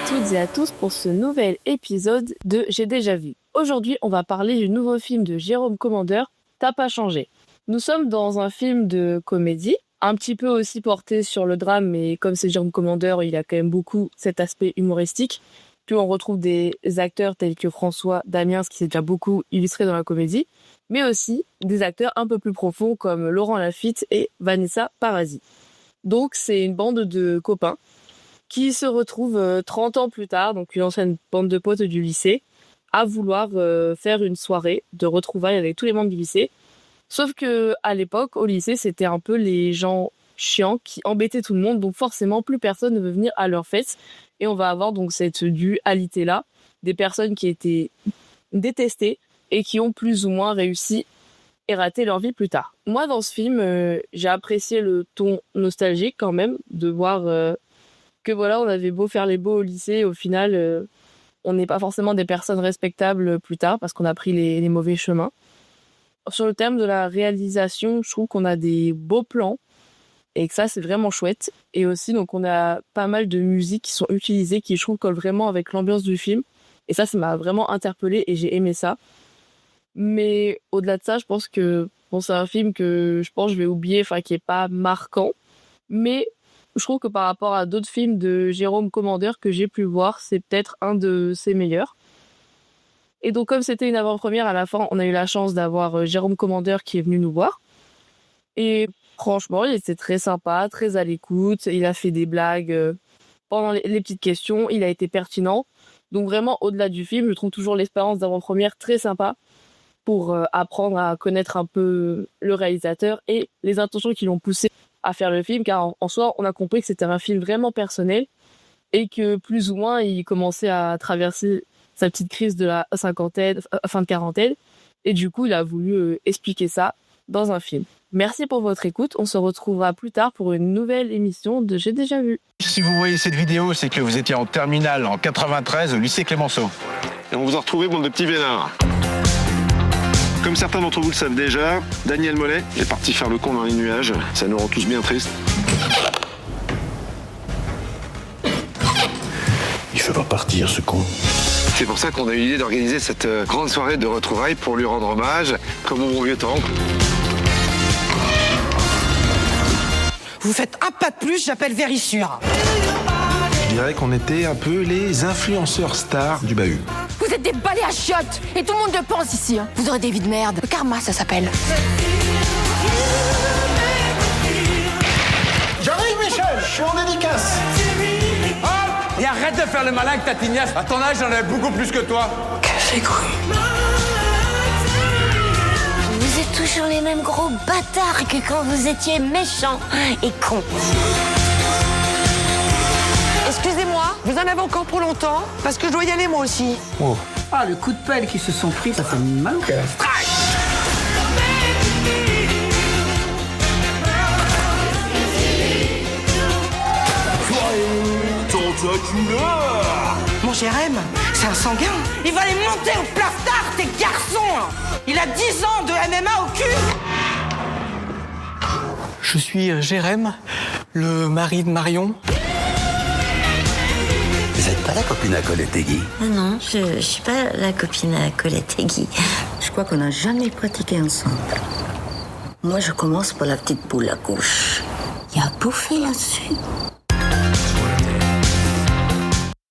toutes et à tous pour ce nouvel épisode de J'ai déjà vu. Aujourd'hui, on va parler du nouveau film de Jérôme Commandeur, T'as pas changé. Nous sommes dans un film de comédie, un petit peu aussi porté sur le drame, mais comme c'est Jérôme Commandeur, il a quand même beaucoup cet aspect humoristique. Puis on retrouve des acteurs tels que François Damiens, qui s'est déjà beaucoup illustré dans la comédie, mais aussi des acteurs un peu plus profonds comme Laurent Lafitte et Vanessa Paradis. Donc c'est une bande de copains qui se retrouvent 30 ans plus tard, donc une ancienne bande de potes du lycée, à vouloir faire une soirée de retrouvailles avec tous les membres du lycée. Sauf que à l'époque, au lycée, c'était un peu les gens chiants qui embêtaient tout le monde, donc forcément, plus personne ne veut venir à leur fête. Et on va avoir donc cette dualité-là, des personnes qui étaient détestées et qui ont plus ou moins réussi et raté leur vie plus tard. Moi, dans ce film, j'ai apprécié le ton nostalgique quand même, de voir que voilà, on avait beau faire les beaux au lycée, au final, on n'est pas forcément des personnes respectables plus tard parce qu'on a pris les mauvais chemins. Sur le terme de la réalisation, je trouve qu'on a des beaux plans et que ça, c'est vraiment chouette. Et aussi, donc, on a pas mal de musiques qui sont utilisées, qui, je trouve, collent vraiment avec l'ambiance du film. Et ça m'a vraiment interpellée et j'ai aimé ça. Mais au-delà de ça, je pense que bon, c'est un film que je vais oublier, enfin, qui est pas marquant. Mais je trouve que par rapport à d'autres films de Jérôme Commandeur que j'ai pu voir, c'est peut-être un de ses meilleurs. Et donc, comme c'était une avant-première, à la fin, on a eu la chance d'avoir Jérôme Commandeur qui est venu nous voir. Et franchement, il était très sympa, très à l'écoute. Il a fait des blagues pendant les petites questions. Il a été pertinent. Donc vraiment, au-delà du film, je trouve toujours l'expérience d'avant-première très sympa pour apprendre à connaître un peu le réalisateur et les intentions qui l'ont poussé à faire le film, car en soi, on a compris que c'était un film vraiment personnel et que plus ou moins, il commençait à traverser sa petite crise de la cinquantaine, fin de quarantaine, et du coup, il a voulu expliquer ça dans un film. Merci pour votre écoute, on se retrouvera plus tard pour une nouvelle émission de J'ai déjà vu. Si vous voyez cette vidéo, c'est que vous étiez en terminale en 93 au lycée Clémenceau. Et on vous a retrouvé, bande de petits vénards. Comme certains d'entre vous le savent déjà, Daniel Mollet est parti faire le con dans les nuages. Ça nous rend tous bien tristes. Il fait pas partir, ce con. C'est pour ça qu'on a eu l'idée d'organiser cette grande soirée de retrouvailles pour lui rendre hommage, comme au bon vieux temps. Vous faites un pas de plus, j'appelle Vérissure. Je dirais qu'on était un peu les influenceurs stars du bahut. Vous êtes des balais à chiottes et tout le monde le pense ici. Vous aurez des vies de merde. Le karma, ça s'appelle. J'arrive, Michel. Je suis en dédicace. Et arrête de faire le malin avec ta tignasse. À ton âge, j'en avais beaucoup plus que toi. Que j'ai cru. Vous êtes toujours les mêmes gros bâtards que quand vous étiez méchants et cons. Excusez-moi, vous en avez encore pour longtemps? Parce que je dois y aller moi aussi. Oh. Ah, le coup de pelle qu'ils se sont pris, ça fait mal au cœur. Mon Jérém, c'est un sanguin. Il va les monter au plastard, tes garçons. Il a 10 ans de MMA au cul. Je suis Jérém, le mari de Marion. Vous êtes pas la copine à Colette Guy? Non, je suis pas la copine à Colette et Guy. Je crois qu'on n'a jamais pratiqué ensemble. Moi, je commence par la petite boule à gauche. Il y a bouffé là-dessus.